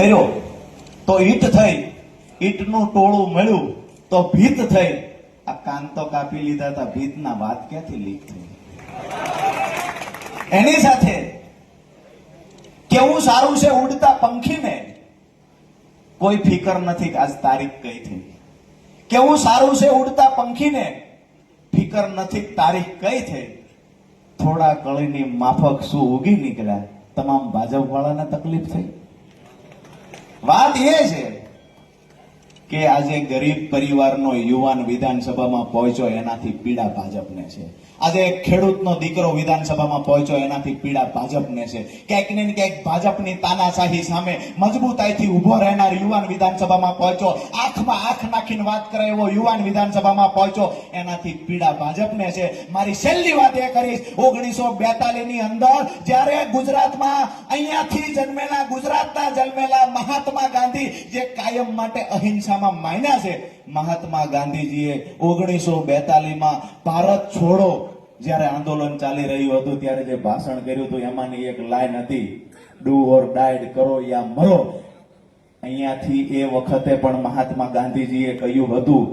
કર્યો તો ઈટ થઈ, ઈટનું ટોળું મળ્યું તો ભીત થઈ. આ કાન તો કાપી લીધા હતા, ભીતના વાત ક્યાંથી લીક થઈ? એની સાથે કેવું સારું છે ઉડતા પંખીને, કોઈ ફિકર નથી કે આજ તારીખ કઈ થઈ. કેવું સારું છે ઉડતા પંખીને, ફિકર નથી તારીખ કઈ થઈ. થોડા કળીની માફક શું ઉગી નીકળ્યા, તમામ ભાજપ વાળાને તકલીફ થઈ. વાત એ છે કે આજે ગરીબ પરિવારનો યુવાન વિધાનસભામાં પહોંચ્યો એનાથી પીડા ભાજપને છે. આજે ખેડૂતનો દીકરો વિધાનસભામાં પહોંચ્યો એનાથી પીડા ભાજપને છે. ક્યાંક ને ક્યાંક ભાજપની તાનાશાહી સામે મજબૂતાઈથી ઉભો રહેનાર યુવાન વિધાનસભામાં પહોંચ્યો, આંખમાં આંખ નાખીને વાત કરે એવો યુવાન વિધાનસભામાં પહોંચ્યો એનાથી પીડા ભાજપને છે. મારી છેલ્લી વાત એ કરીશ, 1942 ની અંદર જ્યારે ગુજરાતમાં અહીંયાથી જન્મેલા, ગુજરાતના જન્મેલા મહાત્મા ગાંધી જે કાયમ માટે અહિંસામાં માન્યા છે, મહાત્મા ગાંધીજીએ 1942 માં ભારત છોડો જ્યારે આંદોલન ચાલી રહ્યું હતું ત્યારે જે ભાષણ કર્યું હતું એમાંની એક લાઈન હતી, ડુ ઓર ડાઈડ, કરો યા મરો. અહીંયાથી એ વખતે પણ મહાત્મા ગાંધીજીએ કહ્યું હતું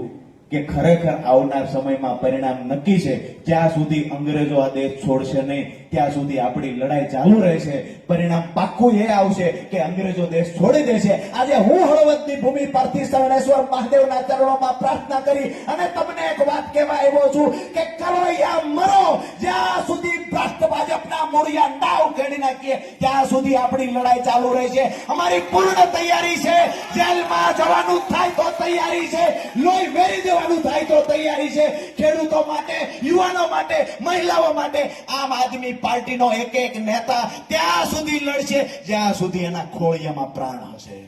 કે ખરેખર આવનાર સમયમાં પરિણામ નક્કી છે. જ્યાં સુધી અંગ્રેજો આ દેશ છોડશે નહીં ત્યાં સુધી આપણી લડાઈ ચાલુ રહેશે. પરિણામ પાક્કું એ આવશે કે અંગ્રેજો દેશ છોડી દેશે. આજે હું હળવદની ભૂમિ પરથી શરણેશ્વર મહાદેવના ચરણોમાં પ્રાર્થના કરી અને તમને એક વાત કહેવા આવ્યો છું કે કરો યા મરો, જ્યાં સુધી ભ્રષ્ટ ભાજપના મૂળિયા ના ઉખેડી નાખીએ ત્યાં સુધી આપણી લડાઈ ચાલુ રહેશે. અમારી પૂર્ણ તૈયારી છે. જેલમાં જવાનું થાય તો તૈયારી છે, લોહી વેરી દેવાનું થાય તો તૈયારી છે. ખેડૂતો માટે, યુવાનો માટે, મહિલાઓ માટે આમ આદમી પાર્ટીનો એક એક નેતા ત્યાં સુધી લડશે જ્યાં સુધી એના ખોળિયામાં પ્રાણ હશે.